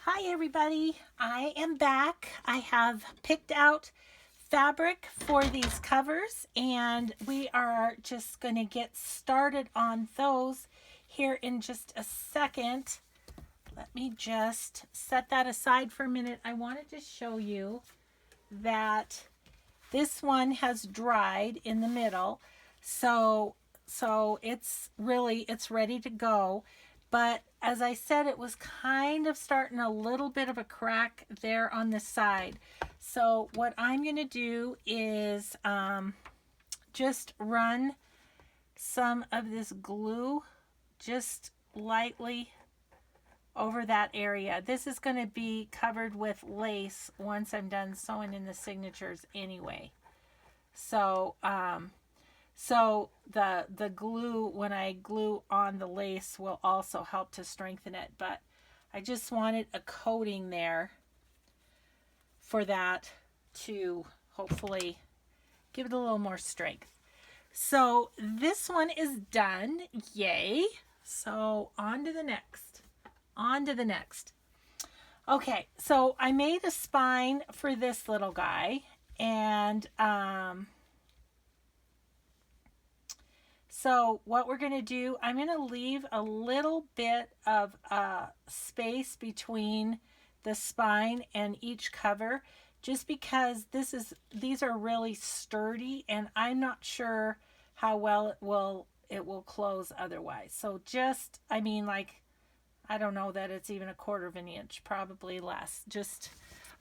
Hi everybody, I am back. I have picked out fabric for these covers and we are just going to get started on those here in just a second. Let me just set that aside for a minute. I wanted to show you that this one has dried in the middle. So it's ready to go. But as I said, it was kind of starting a little bit of a crack there on the side. So what I'm going to do is just run some of this glue just lightly over that area. This is going to be covered with lace once I'm done sewing in the signatures anyway. So the glue, when I glue on the lace, will also help to strengthen it. But I just wanted a coating there for that to hopefully give it a little more strength. So this one is done. Yay. So on to the next. On to the next. Okay, so I made a spine for this little guy, and so what we're going to do, I'm going to leave a little bit of space between the spine and each cover, just because these are really sturdy, and I'm not sure how well it will close otherwise. So just, I mean, like, I don't know that it's even a quarter of an inch, probably less, just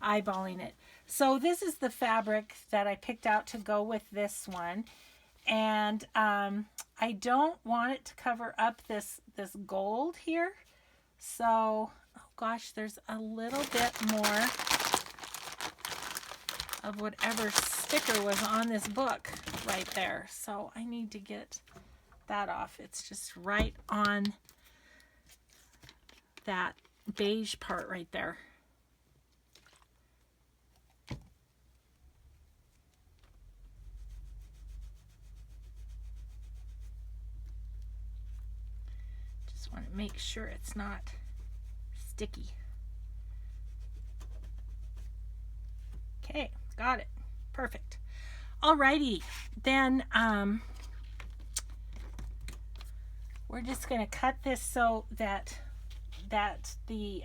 eyeballing it. So this is the fabric that I picked out to go with this one. And I don't want it to cover up this gold here. So, oh gosh, there's a little bit more of whatever sticker was on this book right there. So I need to get that off. It's just right on that beige part right there. Just want to make sure it's not sticky. Okay, got it. Perfect. Alrighty, then we're just going to cut this so that the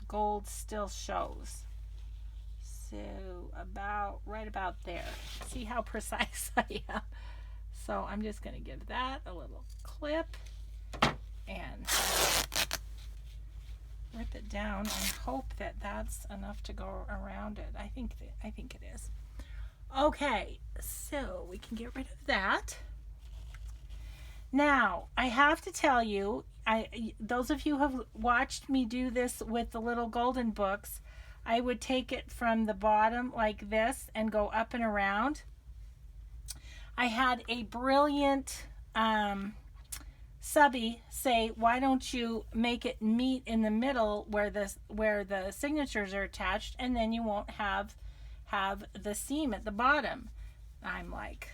gold still shows. So right about there. See how precise I am. So I'm just going to give that a little clip and rip it down and hope that that's enough to go around it. I think it is. Okay, so we can get rid of that. Now, I have to tell you, those of you who have watched me do this with the little golden books, I would take it from the bottom like this and go up and around. I had a brilliant subby say, why don't you make it meet in the middle where the signatures are attached, and then you won't have the seam at the bottom. I'm like,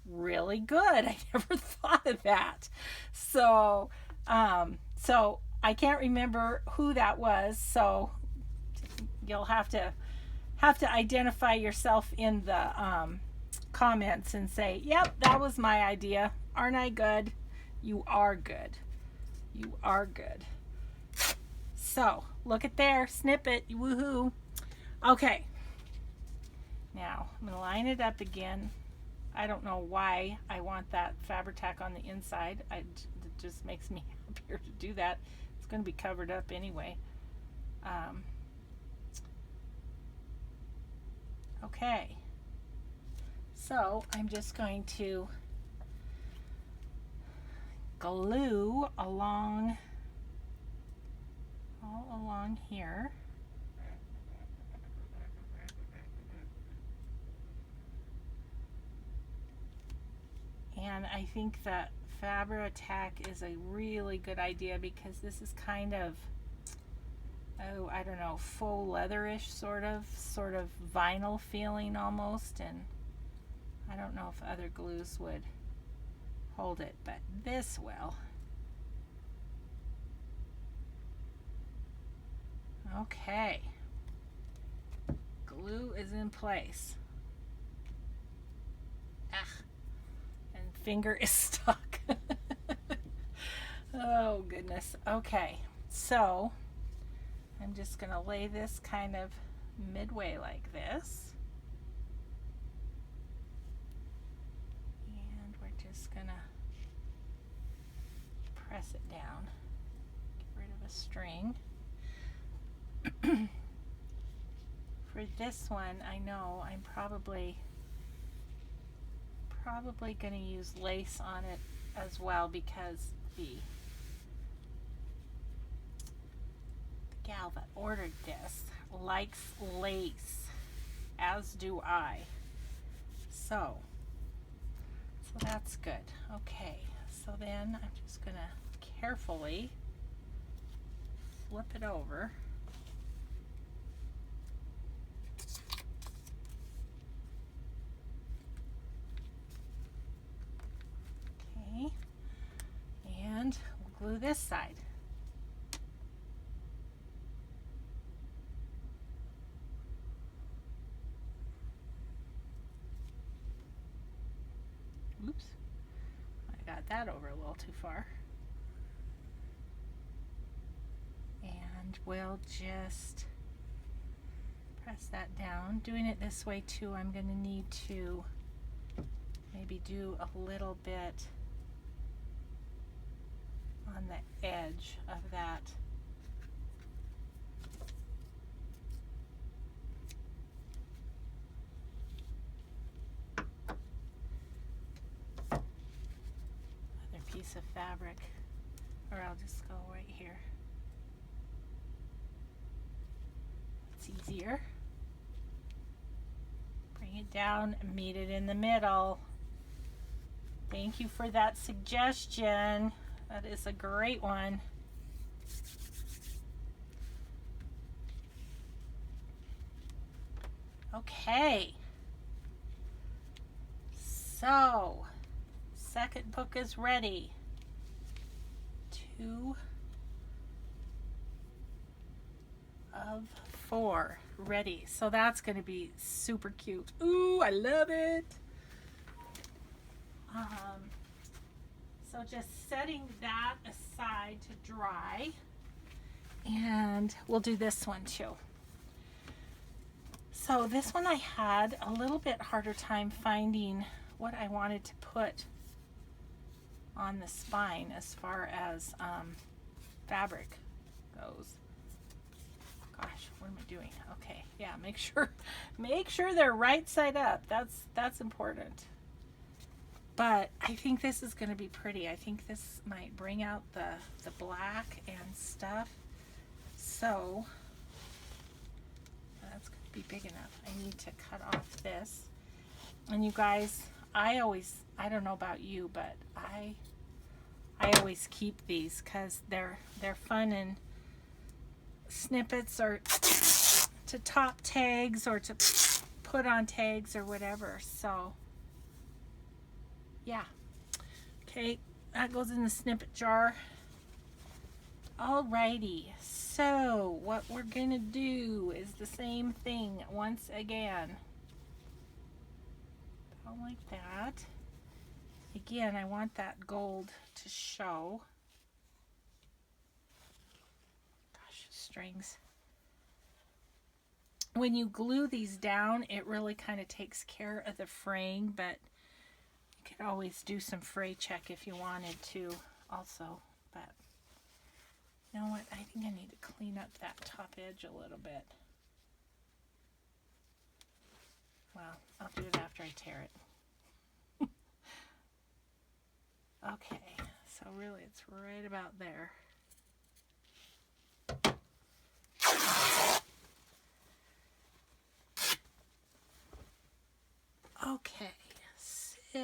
really good. I never thought of that. So I can't remember who that was. So you'll have to identify yourself in the comments and say, yep, that was my idea. Aren't I good? You are good. You are good. So look at there, snippet, woohoo. Okay. Now I'm going to line it up again. I don't know why I want that Fabri-Tac on the inside. It just makes me happier to do that. It's going to be covered up anyway. Okay. So I'm just going to glue all along here. And I think that Fabri-Tac is a really good idea because this is kind of, oh, I don't know, faux leatherish sort of vinyl feeling almost, and I don't know if other glues would hold it, but this will. Okay. Glue is in place. Ah, and finger is stuck. Oh goodness. Okay, so I'm just going to lay this kind of midway like this. And we're just going to press it down. Get rid of a string. For this one, I know I'm probably going to use lace on it as well, because the gal that ordered this likes lace, as do I. So that's good. Okay, so then I'm just gonna carefully flip it over. Okay, and we'll glue this side. Oops, I got that over a little too far. And we'll just press that down. Doing it this way too, I'm going to need to maybe do a little bit on the edge of that. Other piece of fabric, or I'll just go right here. It's easier. Bring it down and meet it in the middle. Thank you for that suggestion. That is a great one. Okay. So, second book is ready. 2 of 4 ready. So that's going to be super cute. Ooh, I love it. So just setting that aside to dry, and we'll do this one too. So this one I had a little bit harder time finding what I wanted to put on the spine as far as fabric goes. Gosh, what am I doing? Okay, yeah, make sure they're right side up. That's important. But I think this is going to be pretty. I think this might bring out the black and stuff. So that's going to be big enough. I need to cut off this. And you guys, I don't know about you, but I always keep these because they're fun, and snippets or to top tags or to put on tags or whatever. So yeah. Okay, that goes in the snippet jar. Alrighty, so what we're gonna do is the same thing once again. About like that. Again, I want that gold to show. Gosh, strings. When you glue these down, it really kind of takes care of the fraying, but you could always do some fray check if you wanted to also. But you know what? I think I need to clean up that top edge a little bit. Well, I'll do it after I tear it. Okay, so really it's right about there. Okay, so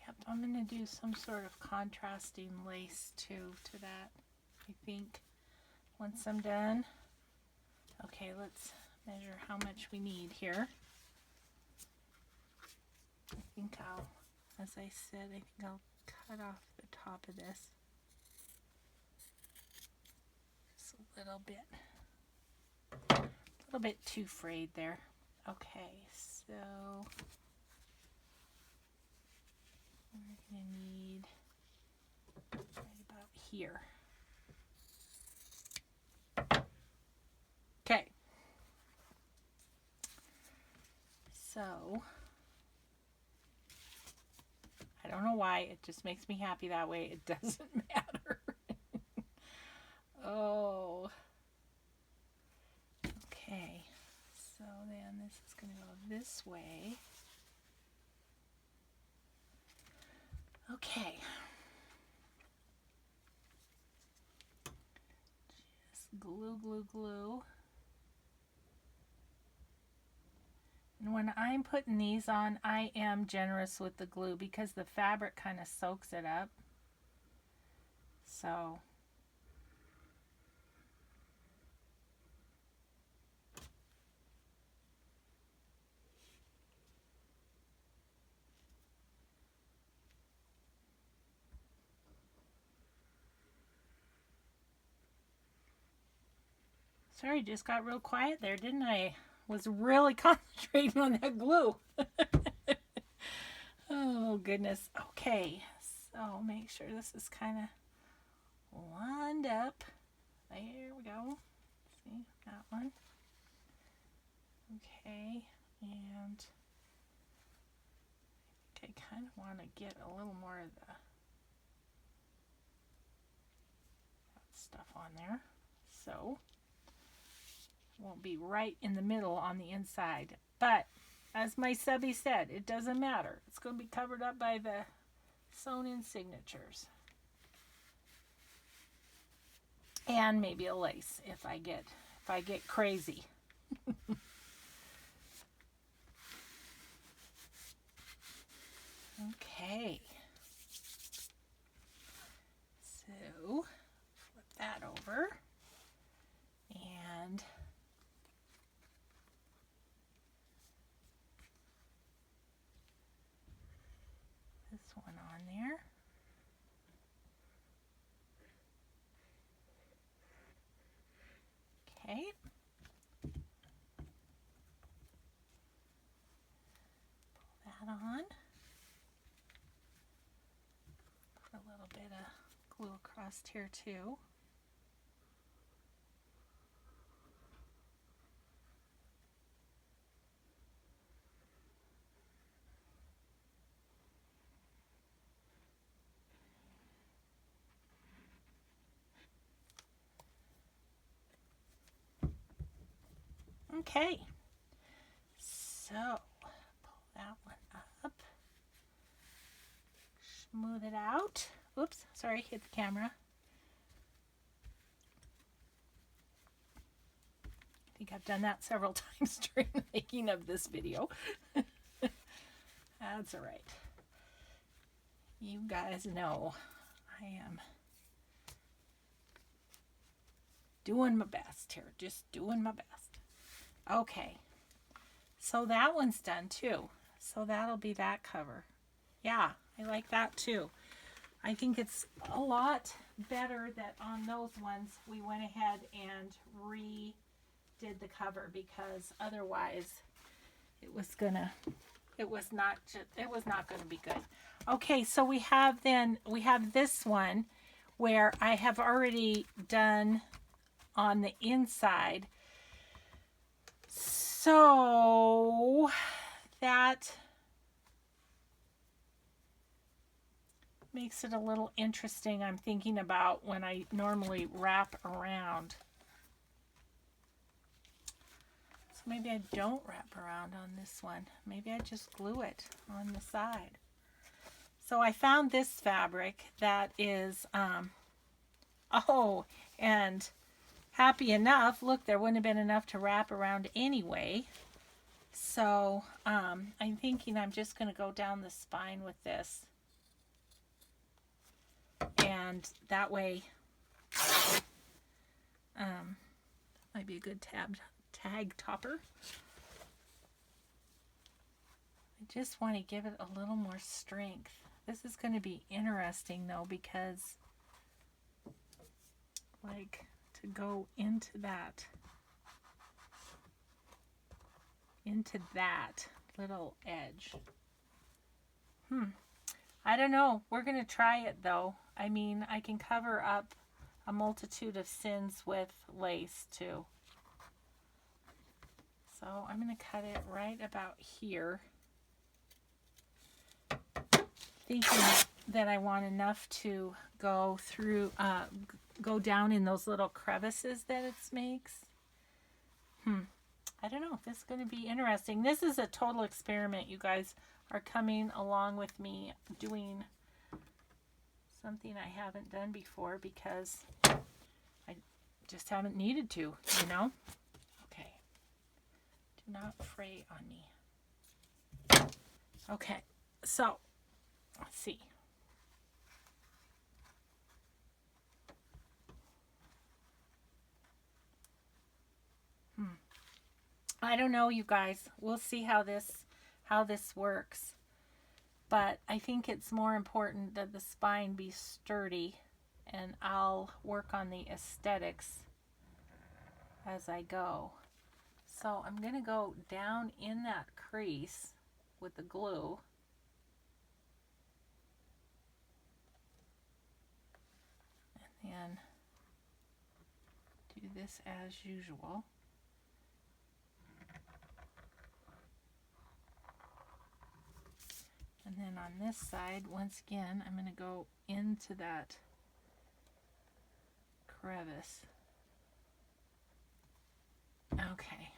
yep, I'm going to do some sort of contrasting lace too to that, I think, once I'm done. Okay, let's measure how much we need here. I think I'll as I said, I think I'll cut off the top of this just a little bit too frayed there. Okay, so we're gonna need right about here. Okay, so I don't know why, it just makes me happy that way. It doesn't matter. Oh, okay, so then this is going to go this way. Okay, just glue, glue, glue. And when I'm putting these on, I am generous with the glue because the fabric kind of soaks it up. So sorry, just got real quiet there, didn't I? Was really concentrating on that glue. Oh, goodness. Okay, so make sure this is kind of lined up. There we go. See, that one. Okay, and I kind of want to get a little more of the stuff on there. So it won't be right in the middle on the inside. But as my subby said, it doesn't matter. It's going to be covered up by the sewn-in signatures. And maybe a lace if I get crazy. Okay. So flip that over. And this one on there. Okay. Pull that on. Put a little bit of glue across here too. Okay, so pull that one up, smooth it out. Oops, sorry, hit the camera. I think I've done that several times during the making of this video. That's all right. You guys know I am doing my best here, just doing my best. Okay, so that one's done too. So that'll be that cover. Yeah, I like that too. I think it's a lot better that on those ones we went ahead and redid the cover, because otherwise it was not gonna be good. Okay, so we have this one where I have already done on the inside. So that makes it a little interesting. I'm thinking about when I normally wrap around. So maybe I don't wrap around on this one. Maybe I just glue it on the side. So I found this fabric that is, oh, and happy enough, look, there wouldn't have been enough to wrap around anyway. So I'm thinking I'm just going to go down the spine with this. And that way, might be a good tag topper. I I just want to give it a little more strength. This is going to be interesting though, because like to go into that little edge. I don't know. We're going to try it though. I mean, I can cover up a multitude of sins with lace too. So I'm going to cut it right about here, thinking that I want enough to go through, go down in those little crevices that it makes. I don't know. This is going to be interesting. This is a total experiment. You guys are coming along with me doing something I haven't done before because I just haven't needed to, you know? Okay. Do not fray on me. Okay. So, let's see. I don't know, you guys. We'll see how this works. But I think it's more important that the spine be sturdy, and I'll work on the aesthetics as I go. So I'm going to go down in that crease with the glue. And then do this as usual. And then on this side, once again, I'm going to go into that crevice. Okay.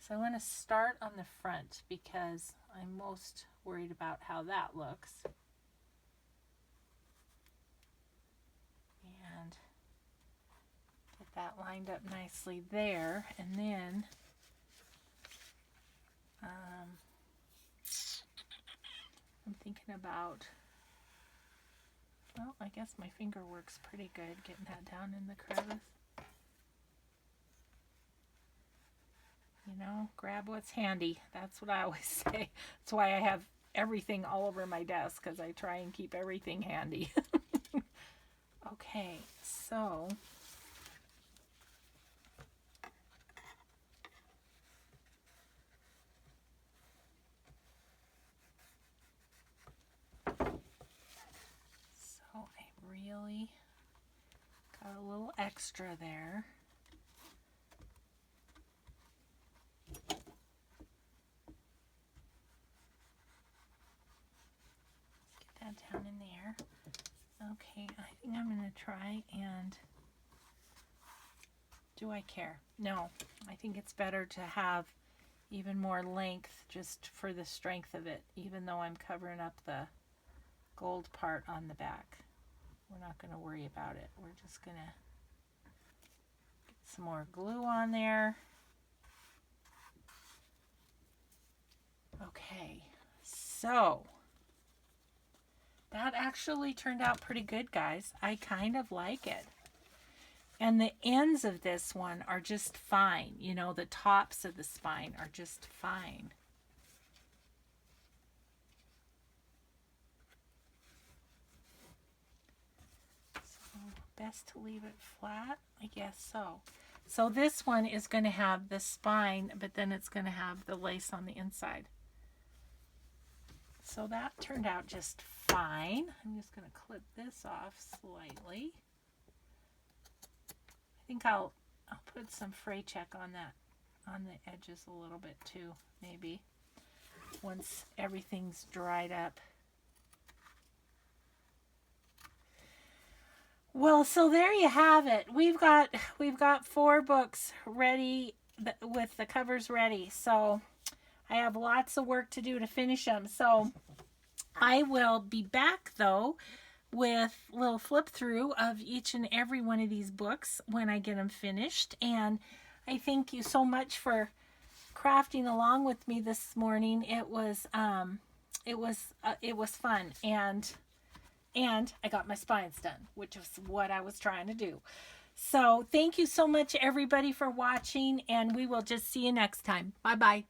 So I want to start on the front because I'm most worried about how that looks. And get that lined up nicely there. And then I'm thinking about, well, I guess my finger works pretty good getting that down in the crevice. You know, grab what's handy. That's what I always say. That's why I have everything all over my desk, because I try and keep everything handy. Okay, so I really got a little extra there. Let's get that down in there. Okay, I think I'm going to try and, do I care? No, I think it's better to have even more length just for the strength of it, even though I'm covering up the gold part on the back. We're not going to worry about it. We're just going to get some more glue on there. Okay, so that actually turned out pretty good, guys. I kind of like it. And the ends of this one are just fine. You know, the tops of the spine are just fine. So best to leave it flat, I guess so. So this one is going to have the spine, but then it's going to have the lace on the inside. So that turned out just fine. I'm just going to clip this off slightly. I think I'll put some fray check on that, on the edges a little bit too, maybe, once everything's dried up. Well, so there you have it. We've got 4 books ready with the covers ready. So I have lots of work to do to finish them. So I will be back though with a little flip through of each and every one of these books when I get them finished. And I thank you so much for crafting along with me this morning. It was fun, and I got my spines done, which is what I was trying to do. So thank you so much, everybody, for watching, and we will just see you next time. Bye-bye.